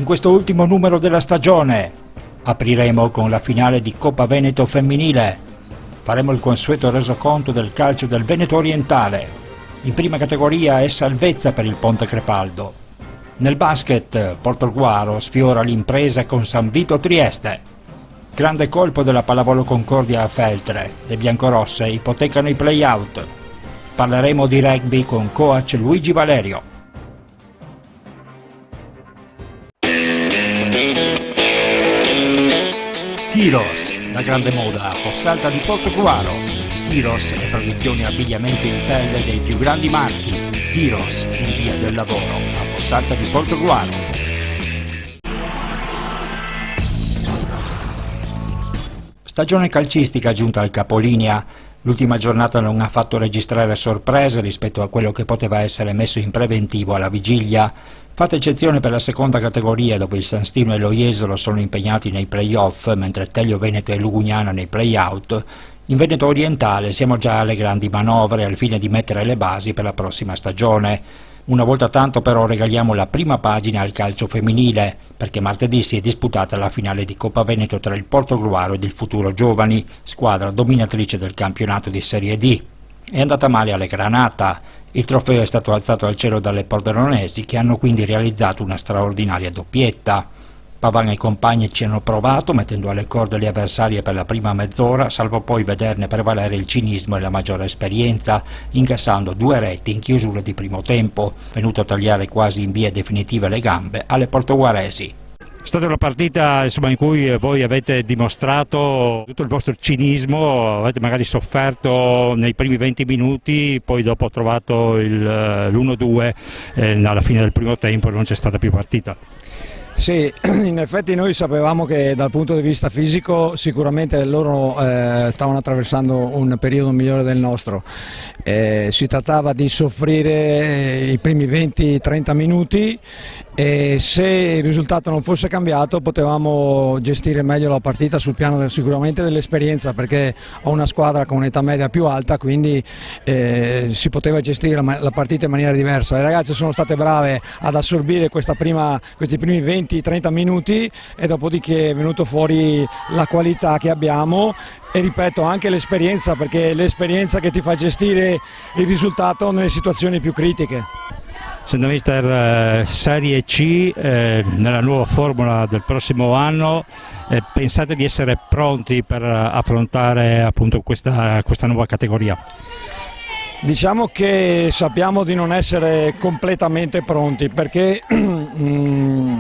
questo ultimo numero della stagione. Apriremo con la finale di Coppa Veneto femminile. Faremo il consueto resoconto del calcio del Veneto orientale. In prima categoria è salvezza per il Ponte Crepaldo. Nel basket, Portogruaro sfiora l'impresa con San Vito Trieste. Grande colpo della Pallavolo Concordia a Feltre. Le biancorosse ipotecano i play-out. Parleremo di rugby con coach Luigi Valerio. Tiros, la grande moda a Fossalta di Portogruaro. Tiros e produzione abbigliamento in pelle dei più grandi marchi. Tiros, in via del lavoro, a Fossalta di Portogruaro. Stagione calcistica giunta al capolinea. L'ultima giornata non ha fatto registrare sorprese rispetto a quello che poteva essere messo in preventivo alla vigilia. Fatta eccezione per la seconda categoria, dove il San Stino e lo Jesolo sono impegnati nei play-off, mentre Telio Veneto e Lugugnana nei play-out, in Veneto orientale siamo già alle grandi manovre al fine di mettere le basi per la prossima stagione. Una volta tanto però regaliamo la prima pagina al calcio femminile, perché martedì si è disputata la finale di Coppa Veneto tra il Portogruaro ed il Futuro Giovani, squadra dominatrice del campionato di Serie D. È andata male alle Granata. Il trofeo è stato alzato al cielo dalle pordenonesi, che hanno quindi realizzato una straordinaria doppietta. Pavan e compagni ci hanno provato, mettendo alle corde le avversarie per la prima mezz'ora, salvo poi vederne prevalere il cinismo e la maggiore esperienza, incassando 2 reti in chiusura di primo tempo, venuto a tagliare quasi in via definitiva le gambe alle portoguaresi. È stata una partita in cui voi avete dimostrato tutto il vostro cinismo, avete magari sofferto nei primi 20 minuti, poi dopo trovato l'1-2 alla fine del primo tempo e non c'è stata più partita. Sì, in effetti noi sapevamo che dal punto di vista fisico sicuramente loro stavano attraversando un periodo migliore del nostro. Si trattava di soffrire i primi 20-30 minuti e se il risultato non fosse cambiato potevamo gestire meglio la partita sul piano sicuramente dell'esperienza, perché ho una squadra con un'età media più alta, quindi si poteva gestire la partita in maniera diversa. Le ragazze sono state brave ad assorbire questi primi 20-30 minuti e dopodiché è venuto fuori la qualità che abbiamo e ripeto anche l'esperienza, perché è l'esperienza che ti fa gestire il risultato nelle situazioni più critiche. Senta mister, Serie C nella nuova formula del prossimo anno, pensate di essere pronti per affrontare appunto questa nuova categoria? Diciamo che sappiamo di non essere completamente pronti, perché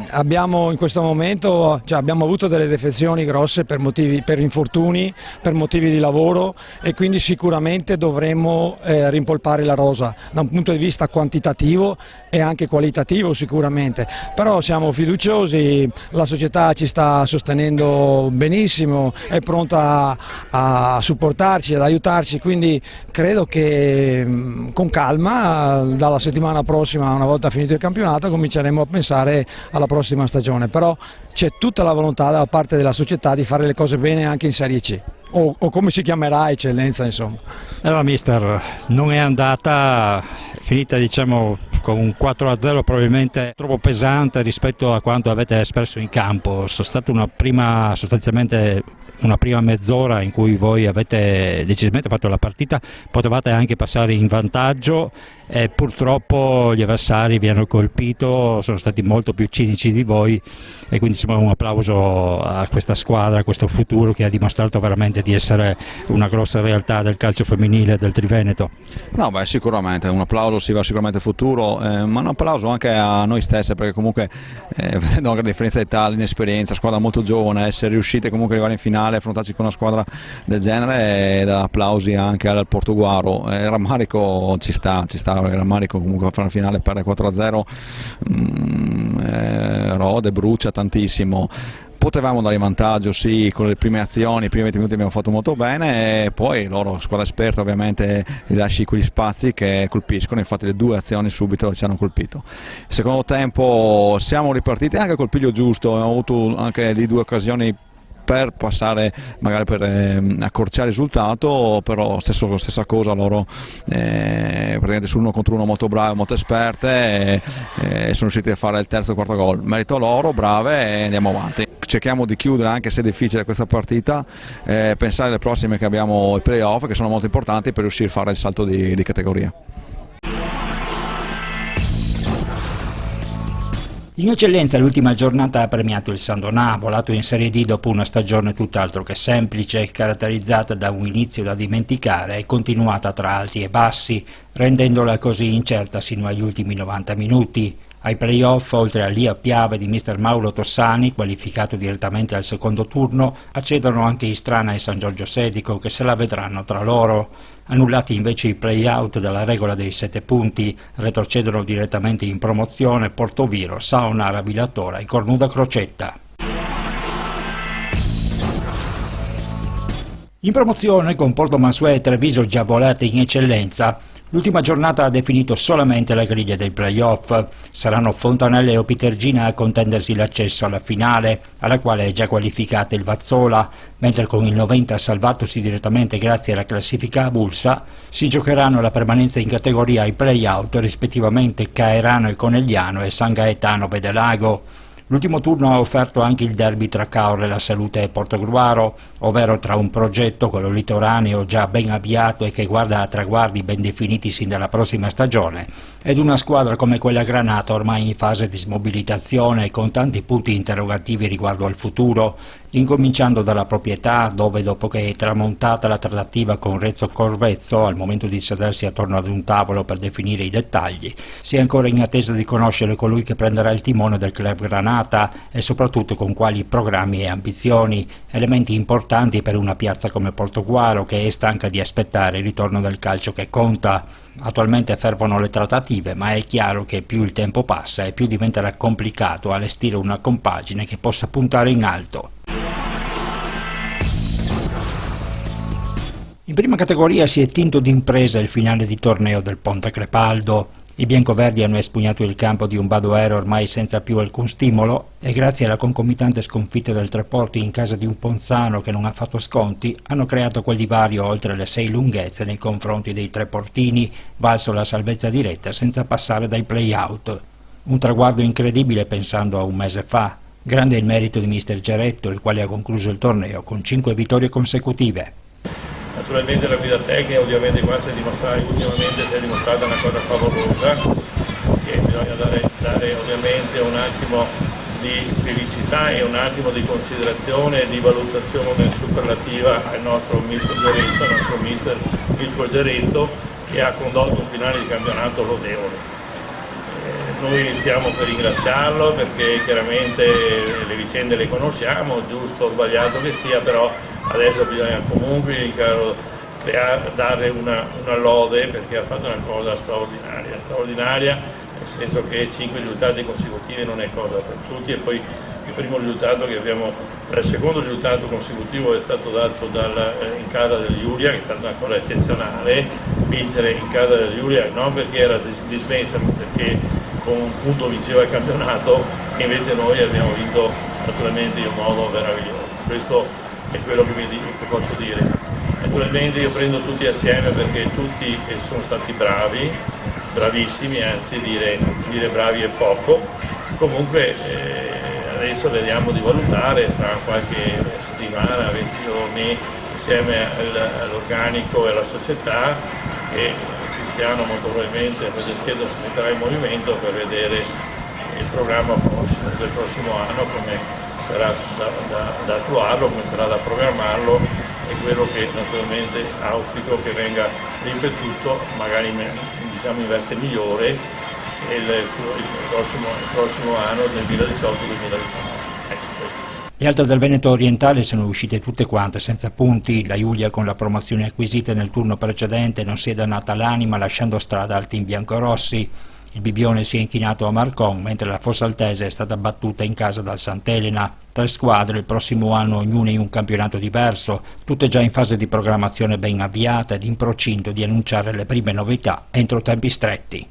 abbiamo in questo momento abbiamo avuto delle defezioni grosse per infortuni, per motivi di lavoro, e quindi sicuramente dovremo rimpolpare la rosa da un punto di vista quantitativo e anche qualitativo sicuramente, però siamo fiduciosi, la società ci sta sostenendo benissimo, è pronta a supportarci, ad aiutarci, quindi credo che con calma dalla settimana prossima, una volta finito il campionato, cominceremo a pensare alla prossima stagione, però c'è tutta la volontà da parte della società di fare le cose bene anche in Serie C o come si chiamerà, eccellenza insomma. Allora mister, non è andata, finita diciamo con un 4-0 probabilmente troppo pesante rispetto a quanto avete espresso in campo. È stata sostanzialmente una prima mezz'ora in cui voi avete decisamente fatto la partita, potevate anche passare in vantaggio e purtroppo gli avversari vi hanno colpito, sono stati molto più cinici di voi, e quindi insomma un applauso a questa squadra, a questo futuro che ha dimostrato veramente di essere una grossa realtà del calcio femminile del Triveneto. No, beh, sicuramente un applauso si va sicuramente al futuro, ma un applauso anche a noi stesse, perché comunque vedendo la differenza di età, l'inesperienza, squadra molto giovane, essere riuscite comunque ad arrivare in finale, affrontarci con una squadra del genere, e da applausi anche al Portogruaro. Il rammarico ci sta, il rammarico comunque fa una finale, perde 4-0, rode, brucia tantissimo. Potevamo dare in vantaggio, sì, con le prime azioni, i primi 20 minuti abbiamo fatto molto bene, e poi loro, squadra esperta ovviamente, gli lasci quegli spazi che colpiscono, infatti le 2 azioni subito ci hanno colpito. Secondo tempo siamo ripartiti anche col piglio giusto, abbiamo avuto anche lì 2 occasioni per passare, magari per accorciare il risultato, però stessa cosa loro, praticamente su 1 contro 1 molto brave, molto esperte, sono riusciti a fare il terzo e il quarto gol. Merito a loro, brave, e andiamo avanti. Cerchiamo di chiudere, anche se è difficile questa partita, pensare alle prossime, che abbiamo i playoff, che sono molto importanti per riuscire a fare il salto di categoria. In eccellenza l'ultima giornata ha premiato il San Donà, volato in Serie D dopo una stagione tutt'altro che semplice, caratterizzata da un inizio da dimenticare e continuata tra alti e bassi, rendendola così incerta sino agli ultimi 90 minuti. Ai playoff, oltre all'Ia Piave di mister Mauro Tossani, qualificato direttamente al secondo turno, accedono anche Istrana e San Giorgio Sedico, che se la vedranno tra loro. Annullati invece i play-out dalla regola dei 7 punti, retrocedono direttamente in promozione Portoviro, Saonara, Villatora e Cornuda Crocetta. In promozione, con Porto Mansuè e Treviso già volate in eccellenza, l'ultima giornata ha definito solamente la griglia dei play-off. Saranno Fontanelle e Opitergina a contendersi l'accesso alla finale, alla quale è già qualificata il Vazzola, mentre con il 90 salvatosi direttamente grazie alla classifica avulsa, si giocheranno la permanenza in categoria ai play-out rispettivamente Caerano e Conegliano e San Gaetano Vedelago. L'ultimo turno ha offerto anche il derby tra Caorle La Salute e Portogruaro, ovvero tra un progetto, quello litoraneo, già ben avviato e che guarda a traguardi ben definiti sin dalla prossima stagione, ed una squadra come quella Granata ormai in fase di smobilitazione e con tanti punti interrogativi riguardo al futuro, incominciando dalla proprietà, dove dopo che è tramontata la trattativa con Rezzo Corvezzo, al momento di sedersi attorno ad un tavolo per definire i dettagli, si è ancora in attesa di conoscere colui che prenderà il timone del club Granata e soprattutto con quali programmi e ambizioni, elementi importanti per una piazza come Portogruaro che è stanca di aspettare il ritorno del calcio che conta. Attualmente fervono le trattative, ma è chiaro che più il tempo passa e più diventerà complicato allestire una compagine che possa puntare in alto. In prima categoria si è tinto d'impresa il finale di torneo del Ponte Crepaldo. I biancoverdi hanno espugnato il campo di un Badoero ormai senza più alcun stimolo e grazie alla concomitante sconfitta del Treporti in casa di un Ponzano che non ha fatto sconti, hanno creato quel divario oltre le 6 lunghezze nei confronti dei treportini, valso la salvezza diretta senza passare dai play-out. Un traguardo incredibile pensando a un mese fa. Grande il merito di mister Geretto, il quale ha concluso il torneo con 5 vittorie consecutive. Naturalmente la guida tecnica ovviamente qua ultimamente si è dimostrata una cosa favolosa, che bisogna dare ovviamente un attimo di felicità e un attimo di considerazione e di valutazione superlativa al nostro Mirko Geretto, al nostro mister Mirko Geretto, che ha condotto un finale di campionato lodevole. Noi stiamo per ringraziarlo perché chiaramente le vicende le conosciamo, giusto o sbagliato che sia, però adesso bisogna comunque dare una lode perché ha fatto una cosa straordinaria, nel senso che 5 risultati consecutivi non è cosa per tutti, e poi il secondo risultato consecutivo è stato dato in casa del Giulia, che è stata una cosa eccezionale, vincere in casa del Giulia non perché era dismessa, ma perché con un punto vinceva il campionato, e invece noi abbiamo vinto naturalmente in un modo meraviglioso. Questo è quello che posso dire. Naturalmente io prendo tutti assieme perché tutti sono stati bravi, bravissimi, anzi dire bravi è poco. Comunque adesso vediamo di valutare fra qualche settimana, 20 giorni, insieme all'organico e alla società, che Cristiano molto probabilmente Franceschetto si metterà in movimento per vedere il programma del prossimo anno, come sarà da attuarlo, come sarà da programmarlo, e quello che naturalmente auspico che venga ripetuto magari in veste migliore il prossimo anno del 2018-2019. Le altre del Veneto orientale sono uscite tutte quante senza punti. La Giulia, con la promozione acquisita nel turno precedente, non si è dannata l'anima lasciando strada al team biancorossi. Il Bibione si è inchinato a Marcon, mentre la Fossaltese è stata battuta in casa dal Sant'Elena. 3 squadre il prossimo anno, ognuna in un campionato diverso, tutte già in fase di programmazione ben avviata ed in procinto di annunciare le prime novità entro tempi stretti.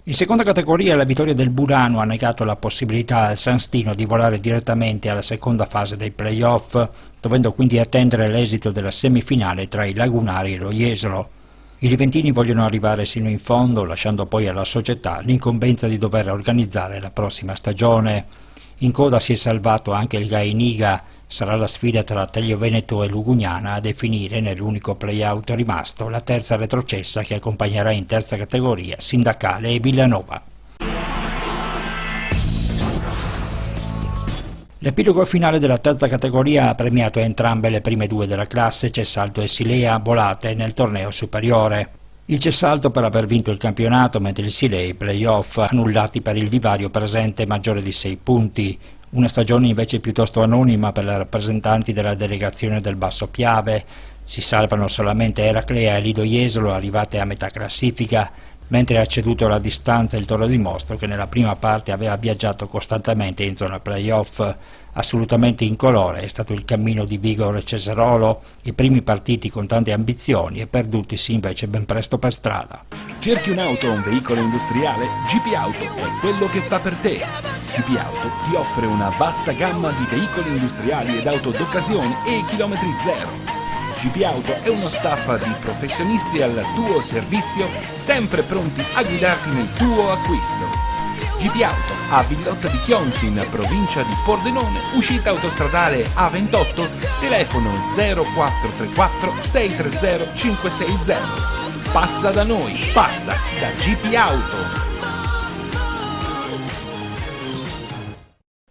In seconda categoria la vittoria del Burano ha negato la possibilità al San Stino di volare direttamente alla seconda fase dei play-off, dovendo quindi attendere l'esito della semifinale tra i lagunari e lo Jesolo. I liventini vogliono arrivare sino in fondo, lasciando poi alla società l'incombenza di dover organizzare la prossima stagione. In coda si è salvato anche il Gainiga. Sarà la sfida tra Telio Veneto e Lugugnana a definire nell'unico play-out rimasto la terza retrocessa che accompagnerà in terza categoria Sindacale e Villanova. L'epilogo finale della terza categoria ha premiato entrambe le prime due della classe, Cessalto e Silea, volate nel torneo superiore. Il Cessalto per aver vinto il campionato, mentre il Silea i play-off annullati per il divario presente maggiore di 6 punti. Una stagione invece piuttosto anonima per le rappresentanti della delegazione del Basso Piave. Si salvano solamente Eraclea e Lido Jesolo, arrivate a metà classifica, mentre ha ceduto la distanza il Toro di Mostro, che nella prima parte aveva viaggiato costantemente in zona play-off. Assolutamente incolore è stato il cammino di Vigor e Cesarolo, i primi partiti con tante ambizioni e perdutisi invece ben presto per strada. Cerchi un'auto o un veicolo industriale? GP Auto è quello che fa per te. GP Auto ti offre una vasta gamma di veicoli industriali ed auto d'occasione e chilometri zero. GP Auto è uno staff di professionisti al tuo servizio, sempre pronti a guidarti nel tuo acquisto. GP Auto a Villotta di Chionsi, in provincia di Pordenone, uscita autostradale A28, telefono 0434 630 560. Passa da noi, passa da GP Auto.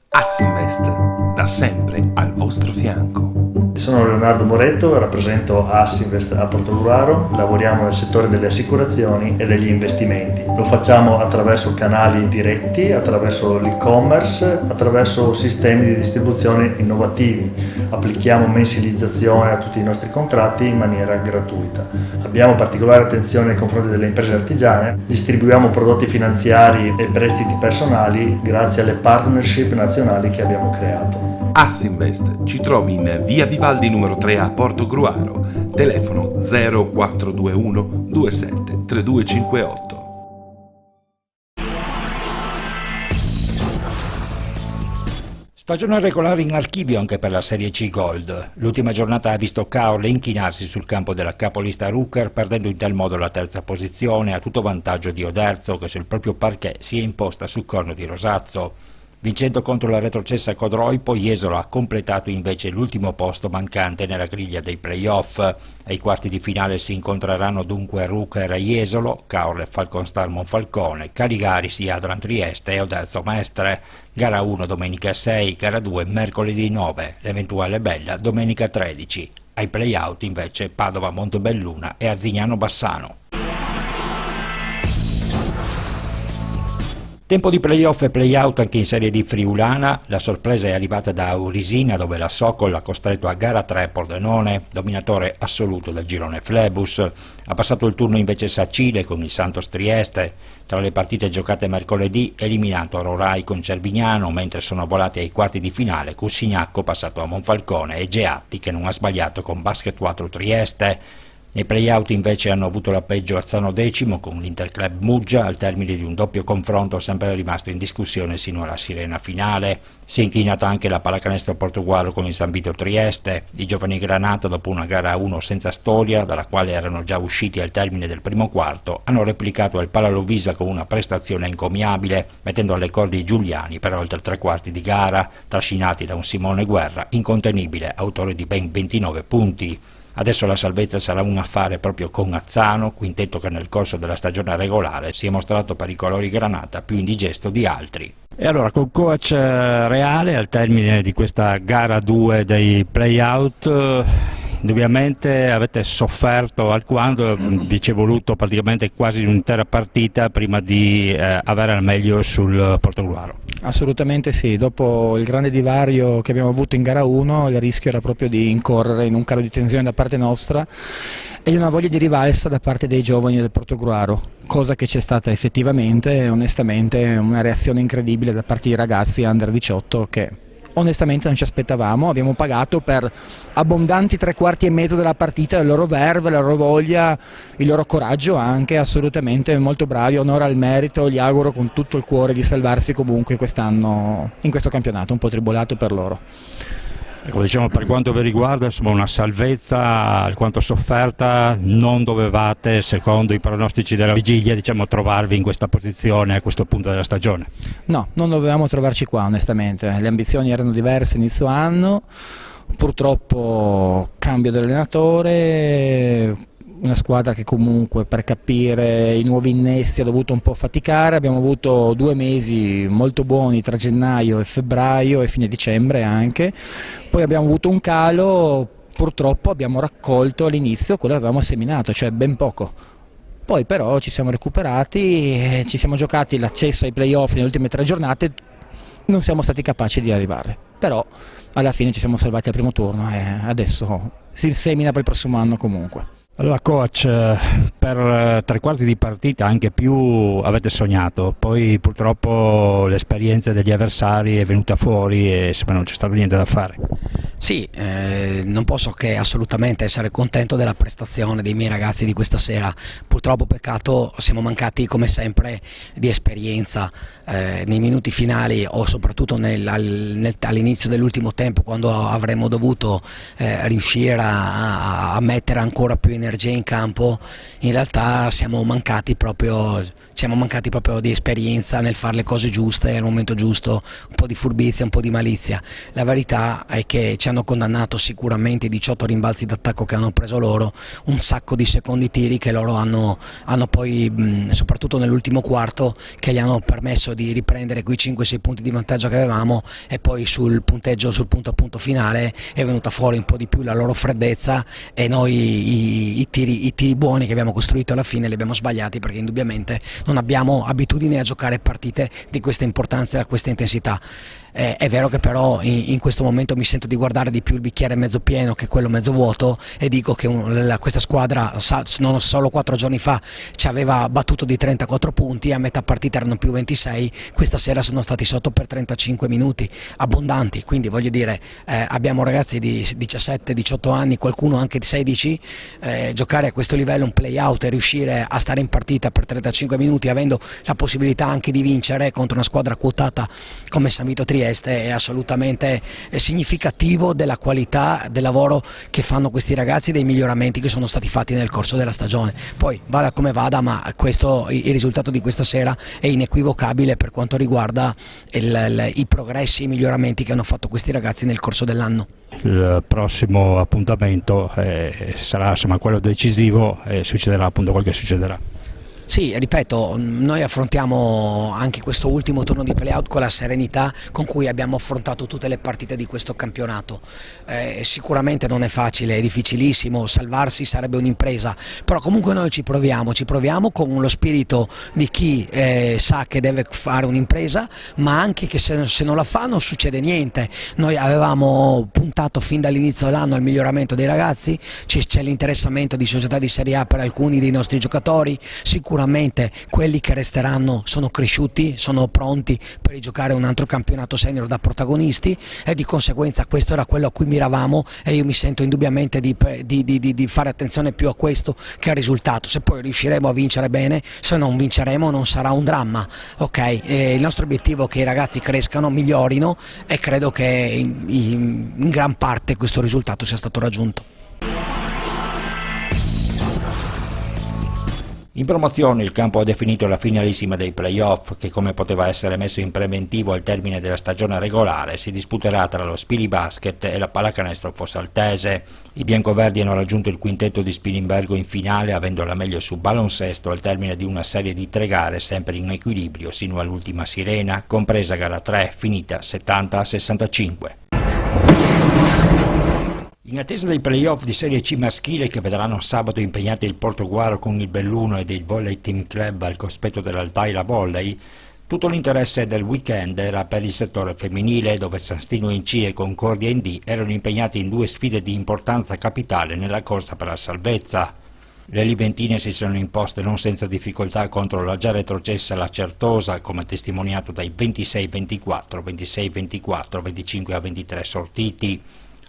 Assinvest, da sempre al vostro fianco. Sono Leonardo Moretto, rappresento Assinvest a Portogruaro, lavoriamo nel settore delle assicurazioni e degli investimenti. Lo facciamo attraverso canali diretti, attraverso l'e-commerce, attraverso sistemi di distribuzione innovativi. Applichiamo mensilizzazione a tutti i nostri contratti in maniera gratuita. Abbiamo particolare attenzione nei confronti delle imprese artigiane, distribuiamo prodotti finanziari e prestiti personali grazie alle partnership nazionali che abbiamo creato. Assinvest ci trovi in via Vivaldi numero 3 a Portogruaro, telefono 0421 27 3258. Stagione regolare in archivio anche per la Serie C Gold. L'ultima giornata ha visto Caorle inchinarsi sul campo della capolista Rucker, perdendo in tal modo la terza posizione a tutto vantaggio di Oderzo, che sul proprio parquet si è imposta sul corno di Rosazzo. Vincendo contro la retrocessa Codroipo, Jesolo ha completato invece l'ultimo posto mancante nella griglia dei play-off. Ai quarti di finale si incontreranno dunque Rucker e Jesolo, Caorle Falconstar Monfalcone, Caligaris Jadran Trieste e Oderzo Mestre. Gara 1 domenica 6, gara 2 mercoledì 9, l'eventuale Bella domenica 13. Ai play-out invece Padova Montebelluna e Azignano Bassano. Tempo di play-off e play-out anche in Serie D friulana. La sorpresa è arrivata da Aurisina, dove la Sokol ha costretto a gara 3 Pordenone, dominatore assoluto del girone Flebus. Ha passato il turno invece Sacile con il Santos Trieste. Tra le partite giocate mercoledì, eliminato Rorai con Cervignano, mentre sono volati ai quarti di finale Cussignacco passato a Monfalcone e Geatti, che non ha sbagliato con Basket 4 Trieste. Nei play-out invece hanno avuto la peggio Azzano Decimo con l'Interclub Muggia, al termine di un doppio confronto sempre rimasto in discussione sino alla sirena finale. Si è inchinata anche la Pallacanestro Portogallo con il San Vito Trieste. I giovani Granata, dopo una gara 1 senza storia, dalla quale erano già usciti al termine del primo quarto, hanno replicato al Palalovisa con una prestazione encomiabile, mettendo alle corde i Giuliani per oltre 3 quarti di gara, trascinati da un Simone Guerra incontenibile, autore di ben 29 punti. Adesso la salvezza sarà un affare proprio con Azzano, quintetto che nel corso della stagione regolare si è mostrato per i colori Granata più indigesto di altri. E allora col coach Reale al termine di questa gara 2 dei play-out, indubbiamente avete sofferto alquanto, vi ci è voluto praticamente quasi un'intera partita prima di avere al meglio sul Portogruaro. Assolutamente sì, dopo il grande divario che abbiamo avuto in gara 1 il rischio era proprio di incorrere in un calo di tensione da parte nostra e di una voglia di rivalsa da parte dei giovani del Portogruaro, cosa che c'è stata effettivamente e onestamente una reazione incredibile da parte dei ragazzi under 18 che onestamente non ci aspettavamo. Abbiamo pagato per abbondanti 3/4 della partita, la loro verve, la loro voglia, il loro coraggio anche, assolutamente molto bravi, onore al merito, gli auguro con tutto il cuore di salvarsi comunque quest'anno in questo campionato un po' tribolato per loro. Ecco, diciamo, per quanto vi riguarda, insomma, una salvezza alquanto sofferta, non dovevate, secondo i pronostici della vigilia, diciamo, trovarvi in questa posizione a questo punto della stagione? No, non dovevamo trovarci qua onestamente, le ambizioni erano diverse inizio anno, purtroppo cambio dell'allenatore, una squadra che comunque per capire i nuovi innesti ha dovuto un po' faticare. Abbiamo avuto 2 mesi molto buoni tra gennaio e febbraio e fine dicembre anche, poi abbiamo avuto un calo, purtroppo abbiamo raccolto all'inizio quello che avevamo seminato, cioè ben poco. Poi però ci siamo recuperati, ci siamo giocati l'accesso ai playoff nelle ultime 3 giornate, non siamo stati capaci di arrivare, però alla fine ci siamo salvati al primo turno e adesso si semina per il prossimo anno comunque. Allora coach, per 3/4 di partita, anche più, avete sognato, poi purtroppo l'esperienza degli avversari è venuta fuori e non c'è stato niente da fare. Sì, non posso che assolutamente essere contento della prestazione dei miei ragazzi di questa sera. Purtroppo peccato, siamo mancati come sempre di esperienza nei minuti finali o soprattutto all'inizio dell'ultimo tempo, quando avremmo dovuto riuscire a mettere ancora più energia in campo. In realtà siamo mancati proprio di esperienza nel fare le cose giuste al momento giusto, un po' di furbizia, un po' di malizia. La verità è che ci hanno condannato sicuramente i 18 rimbalzi d'attacco che hanno preso loro, un sacco di secondi tiri che loro hanno poi, soprattutto nell'ultimo quarto, che gli hanno permesso di riprendere quei 5-6 punti di vantaggio che avevamo, e poi sul punteggio, sul punto a punto finale è venuta fuori un po' di più la loro freddezza, e noi i tiri buoni che abbiamo costruito alla fine li abbiamo sbagliati, perché indubbiamente non abbiamo abitudine a giocare partite di questa importanza e a questa intensità. È vero che però in questo momento mi sento di guardare di più il bicchiere mezzo pieno che quello mezzo vuoto, e dico che questa squadra non solo 4 giorni fa ci aveva battuto di 34 punti, a metà partita erano più 26, questa sera sono stati sotto per 35 minuti abbondanti, quindi voglio dire, abbiamo ragazzi di 17-18 anni, qualcuno anche di 16, giocare a questo livello un play out e riuscire a stare in partita per 35 minuti avendo la possibilità anche di vincere contro una squadra quotata come San Vito Trieste è assolutamente significativo della qualità del lavoro che fanno questi ragazzi, dei miglioramenti che sono stati fatti nel corso della stagione. Poi vada come vada, ma il risultato di questa sera è inequivocabile per quanto riguarda i progressi, i miglioramenti che hanno fatto questi ragazzi nel corso dell'anno. Il prossimo appuntamento sarà, insomma, quello decisivo, e succederà appunto quel che succederà. Sì, ripeto, noi affrontiamo anche questo ultimo turno di play-out con la serenità con cui abbiamo affrontato tutte le partite di questo campionato. Sicuramente non è facile, è difficilissimo, salvarsi sarebbe un'impresa, però comunque noi ci proviamo con lo spirito di chi sa che deve fare un'impresa, ma anche che se non la fa non succede niente. Noi avevamo puntato fin dall'inizio dell'anno al miglioramento dei ragazzi, c'è l'interessamento di società di Serie A per alcuni dei nostri giocatori, sicuramente quelli che resteranno sono cresciuti, sono pronti per giocare un altro campionato senior da protagonisti, e di conseguenza questo era quello a cui miravamo, e io mi sento indubbiamente di fare attenzione più a questo che al risultato. Se poi riusciremo a vincere bene, se non vinceremo non sarà un dramma, ok? Il nostro obiettivo è che i ragazzi crescano, migliorino, e credo che in gran parte questo risultato sia stato raggiunto. In promozione il campo ha definito la finalissima dei play-off, che, come poteva essere messo in preventivo al termine della stagione regolare, si disputerà tra lo Spili Basket e la Pallacanestro Fossaltese. I biancoverdi hanno raggiunto il quintetto di Spilimbergo in finale, avendo la meglio su baloncesto al termine di una serie di 3 gare sempre in equilibrio sino all'ultima sirena, compresa gara 3 finita 70-65. In attesa dei play-off di Serie C maschile, che vedranno sabato impegnati il Portoguaro con il Belluno ed il Volley Team Club al cospetto dell'Altaira Volley, tutto l'interesse del weekend era per il settore femminile, dove San Stino in C e Concordia in D erano impegnati in 2 sfide di importanza capitale nella corsa per la salvezza. Le liventine si sono imposte non senza difficoltà contro la già retrocessa la Certosa, come testimoniato dai 26-24, 26-24, 25-23 sortiti,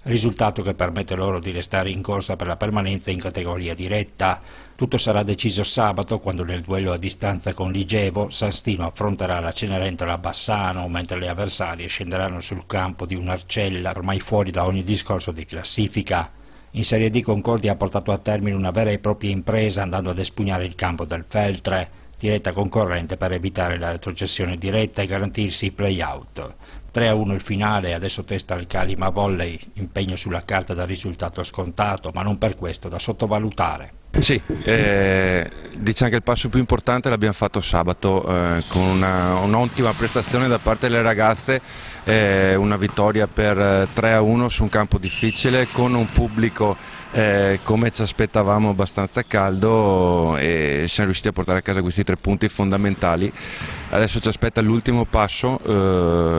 risultato che permette loro di restare in corsa per la permanenza in categoria diretta. Tutto sarà deciso sabato, quando nel duello a distanza con Ligevo San Stino affronterà la Cenerentola Bassano, mentre le avversarie scenderanno sul campo di un'Arcella ormai fuori da ogni discorso di classifica. In Serie D Concordia ha portato a termine una vera e propria impresa andando ad espugnare il campo del Feltre, diretta concorrente per evitare la retrocessione diretta e garantirsi i play-out. 3-1 il finale, adesso testa il Calima Volley, impegno sulla carta da risultato scontato, ma non per questo da sottovalutare. Sì, diciamo che il passo più importante l'abbiamo fatto sabato con un'ottima prestazione da parte delle ragazze, una vittoria per 3-1 su un campo difficile con un pubblico come ci aspettavamo abbastanza caldo, e siamo riusciti a portare a casa questi 3 punti fondamentali. Adesso ci aspetta l'ultimo passo,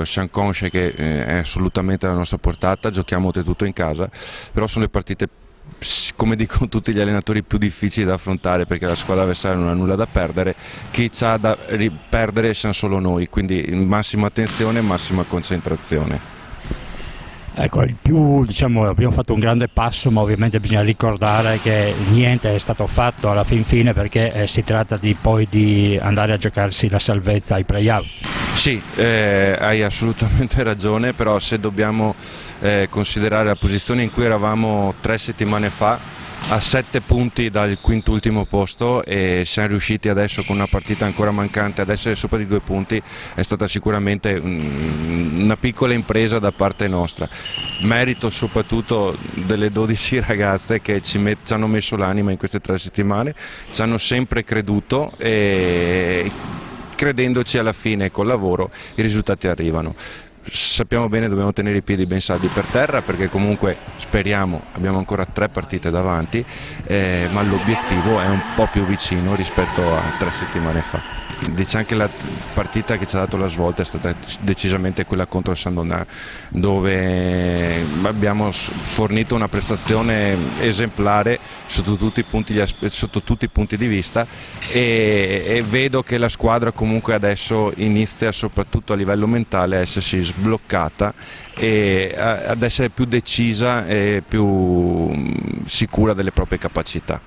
siamo consci che è assolutamente alla nostra portata, giochiamo oltretutto in casa, però sono le partite, come dicono tutti gli allenatori, più difficili da affrontare, perché la squadra avversaria non ha nulla da perdere, chi c'ha da perdere siamo solo noi, quindi massima attenzione e massima concentrazione. Ecco, abbiamo fatto un grande passo, ma ovviamente bisogna ricordare che niente è stato fatto alla fin fine, perché si tratta di andare a giocarsi la salvezza ai play-out. Sì, hai assolutamente ragione, però se dobbiamo considerare la posizione in cui eravamo 3 settimane fa, a 7 punti dal quinto ultimo posto, e siamo riusciti adesso con una partita ancora mancante ad essere sopra di 2 punti, è stata sicuramente una piccola impresa da parte nostra. Merito soprattutto delle 12 ragazze che ci hanno messo l'anima in queste 3 settimane, ci hanno sempre creduto, e credendoci alla fine col lavoro i risultati arrivano. Sappiamo bene, dobbiamo tenere i piedi ben saldi per terra, perché comunque speriamo, abbiamo ancora 3 partite davanti, ma l'obiettivo è un po' più vicino rispetto a 3 settimane fa. Diciamo che la partita che ci ha dato la svolta è stata decisamente quella contro il San Donà, dove abbiamo fornito una prestazione esemplare sotto tutti i punti di vista, e vedo che la squadra comunque adesso inizia, soprattutto a livello mentale, a essersi sbloccata e ad essere più decisa e più sicura delle proprie capacità.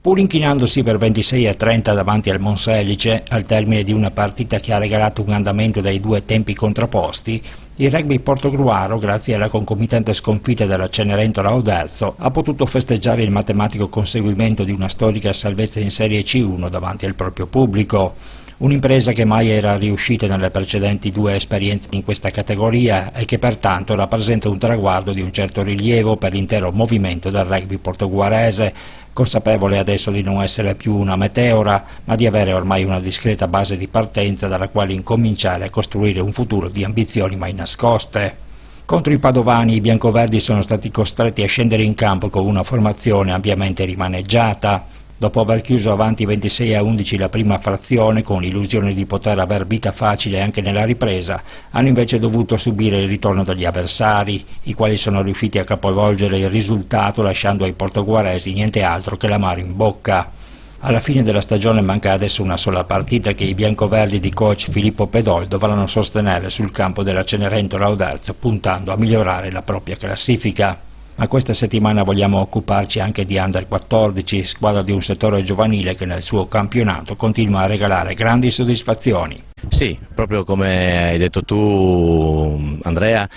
Pur inchinandosi per 26-30 davanti al Monselice, al termine di una partita che ha regalato un andamento dai 2 tempi contrapposti, il rugby portogruaro, grazie alla concomitante sconfitta della Cenerentola Oderzo, ha potuto festeggiare il matematico conseguimento di una storica salvezza in Serie C1 davanti al proprio pubblico. Un'impresa che mai era riuscita nelle precedenti 2 esperienze in questa categoria e che pertanto rappresenta un traguardo di un certo rilievo per l'intero movimento del rugby portoguarese, consapevole adesso di non essere più una meteora, ma di avere ormai una discreta base di partenza dalla quale incominciare a costruire un futuro di ambizioni mai nascoste. Contro i padovani i biancoverdi sono stati costretti a scendere in campo con una formazione ampiamente rimaneggiata. Dopo aver chiuso avanti 26-11 la prima frazione, con l'illusione di poter aver vita facile anche nella ripresa, hanno invece dovuto subire il ritorno degli avversari, i quali sono riusciti a capovolgere il risultato lasciando ai portoguaresi niente altro che l'amaro in bocca. Alla fine della stagione manca adesso una sola partita che i biancoverdi di coach Filippo Pedol dovranno sostenere sul campo della Cenerentola Oderzo, puntando a migliorare la propria classifica. Ma questa settimana vogliamo occuparci anche di Under 14, squadra di un settore giovanile che nel suo campionato continua a regalare grandi soddisfazioni. Sì, proprio come hai detto tu Andrea,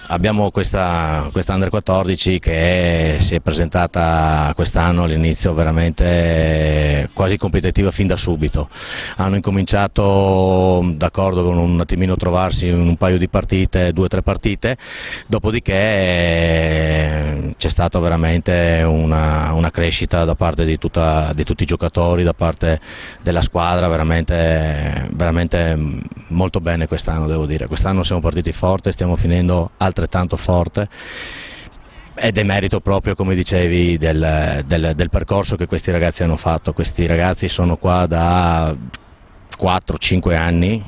abbiamo questa Under 14 che si è presentata quest'anno all'inizio veramente quasi competitiva fin da subito. Hanno incominciato d'accordo con un attimino trovarsi in un paio di partite, 2 o 3 partite, dopodiché c'è stata veramente una crescita da parte di tutti i giocatori, da parte della squadra, veramente molto bene quest'anno, devo dire. Quest'anno siamo partiti forte, stiamo finendo altrettanto forte, ed è merito proprio, come dicevi, del percorso che questi ragazzi hanno fatto. Questi ragazzi sono qua da 4-5 anni,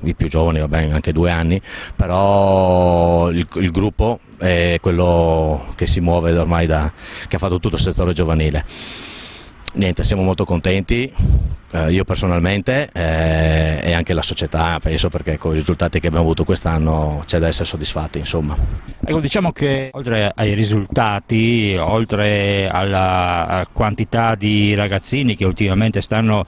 i più giovani va bene anche 2 anni, però il gruppo è quello che si muove ormai che ha fatto tutto il settore giovanile. Niente, siamo molto contenti, io personalmente e anche la società, penso, perché con i risultati che abbiamo avuto quest'anno c'è da essere soddisfatti, insomma. Ecco, diciamo che oltre ai risultati, oltre alla quantità di ragazzini che ultimamente stanno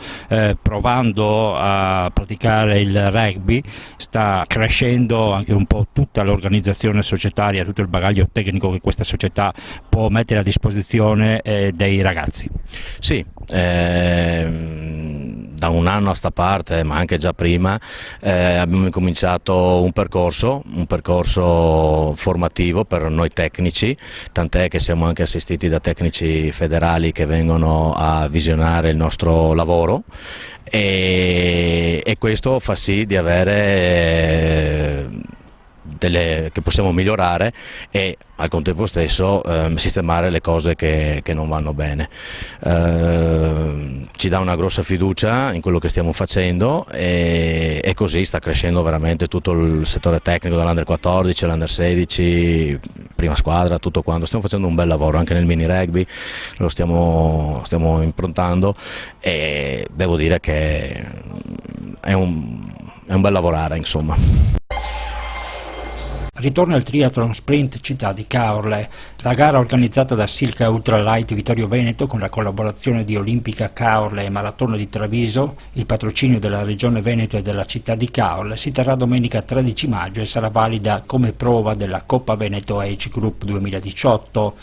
provando a praticare il rugby, sta crescendo anche un po' tutta l'organizzazione societaria, tutto il bagaglio tecnico che questa società può mettere a disposizione dei ragazzi. Sì, da un anno a sta parte, ma anche già prima, abbiamo incominciato un percorso formativo per noi tecnici, tant'è che siamo anche assistiti da tecnici federali che vengono a visionare il nostro lavoro e questo fa sì di avere che possiamo migliorare e al contempo stesso sistemare le cose che non vanno bene. Ci dà una grossa fiducia in quello che stiamo facendo e così sta crescendo veramente tutto il settore tecnico, dall'Under 14 all'Under 16, prima squadra, tutto quanto. Stiamo facendo un bel lavoro anche nel mini rugby, lo stiamo improntando e devo dire che è un bel lavorare, insomma. Ritorna il triathlon sprint Città di Caorle, la gara organizzata da Silca Ultralight Vittorio Veneto con la collaborazione di Olimpica Caorle e Maratona di Treviso, il patrocinio della Regione Veneto e della Città di Caorle, si terrà domenica 13 maggio e sarà valida come prova della Coppa Veneto Age Group 2018.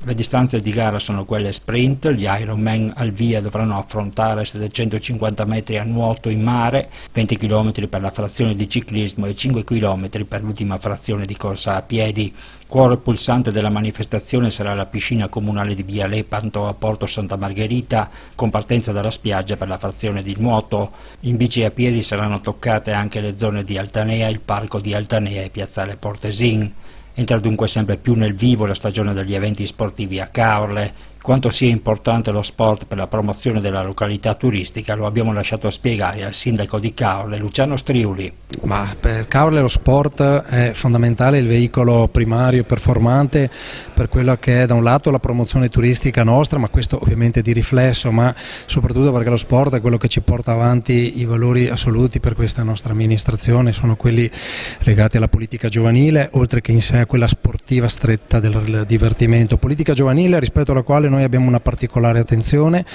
Le distanze di gara sono quelle sprint, gli Ironman al via dovranno affrontare 750 metri a nuoto in mare, 20 km per la frazione di ciclismo e 5 km per l'ultima frazione di corsa a piedi. Cuore pulsante della manifestazione sarà la piscina comunale di Via Lepanto a Porto Santa Margherita, con partenza dalla spiaggia per la frazione di nuoto. In bici e a piedi saranno toccate anche le zone di Altanea, il parco di Altanea e piazzale Portesin. Entra dunque sempre più nel vivo la stagione degli eventi sportivi a Caorle. Quanto sia importante lo sport per la promozione della località turistica lo abbiamo lasciato spiegare al sindaco di Caorle, Luciano Striuli. Ma per Caorle lo sport è fondamentale, il veicolo primario performante per quello che è da un lato la promozione turistica nostra, ma questo ovviamente di riflesso, ma soprattutto perché lo sport è quello che ci porta avanti i valori assoluti per questa nostra amministrazione, sono quelli legati alla politica giovanile, oltre che in sé a quella sportiva stretta del divertimento. Politica giovanile rispetto alla quale noi abbiamo una particolare attenzione,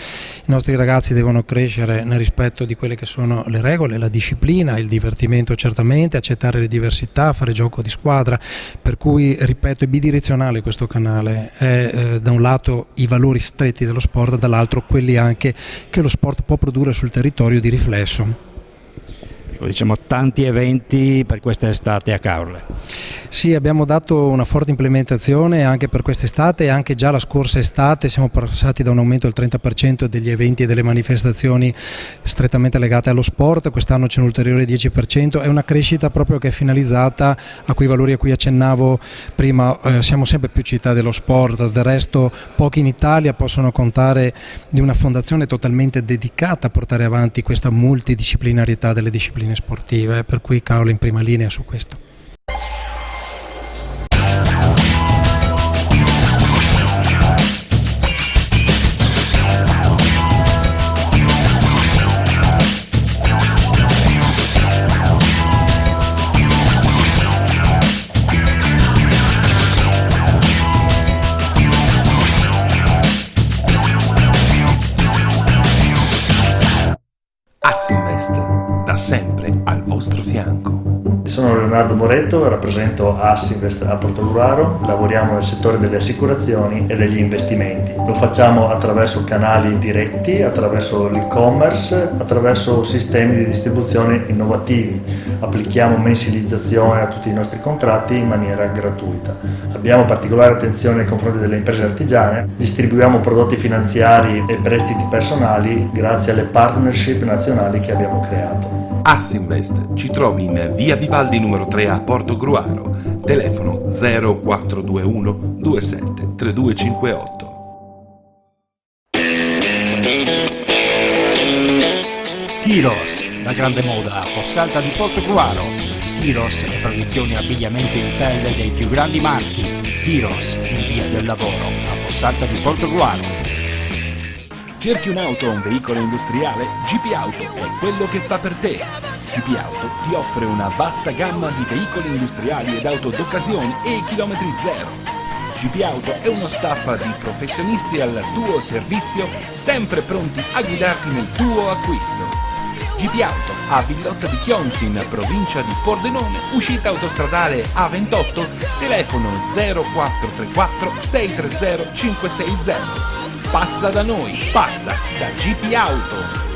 i nostri ragazzi devono crescere nel rispetto di quelle che sono le regole, la disciplina, il divertimento certamente, accettare le diversità, fare gioco di squadra, per cui ripeto è bidirezionale questo canale, è da un lato i valori stretti dello sport, dall'altro quelli anche che lo sport può produrre sul territorio di riflesso. Diciamo tanti eventi per quest'estate a Caorle. Sì, abbiamo dato una forte implementazione anche per quest'estate e anche già la scorsa estate siamo passati da un aumento del 30% degli eventi e delle manifestazioni strettamente legate allo sport, quest'anno c'è un ulteriore 10%, è una crescita proprio che è finalizzata a quei valori a cui accennavo prima, siamo sempre più città dello sport, del resto pochi in Italia possono contare di una fondazione totalmente dedicata a portare avanti questa multidisciplinarietà delle discipline sportive, per cui Caorle in prima linea su questo. Assinvest, da sempre al vostro fianco. Sono Leonardo Moretto, rappresento Assinvest a Portogruaro, lavoriamo nel settore delle assicurazioni e degli investimenti. Lo facciamo attraverso canali diretti, attraverso l'e-commerce, attraverso sistemi di distribuzione innovativi. Applichiamo mensilizzazione a tutti i nostri contratti in maniera gratuita. Abbiamo particolare attenzione nei confronti delle imprese artigiane, distribuiamo prodotti finanziari e prestiti personali grazie alle partnership nazionali che abbiamo creato. Assinvest ci trovi in via Vivaldi numero 3 a Portogruaro, telefono 0421 27 3258. Tiros, La grande moda a Fossalta di Portogruaro. Tiros e produzioni abbigliamento in pelle dei più grandi marchi. Tiros in via del lavoro a Fossalta di Portogruaro. Cerchi un'auto o un veicolo industriale? GP Auto è quello che fa per te. GP Auto ti offre una vasta gamma di veicoli industriali ed auto d'occasione e chilometri zero. GP Auto è uno staff di professionisti al tuo servizio, sempre pronti a guidarti nel tuo acquisto. GP Auto a Villotta di Chionsi in provincia di Pordenone, uscita autostradale A28, telefono 0434 630 560. Passa da noi, passa da GP Auto.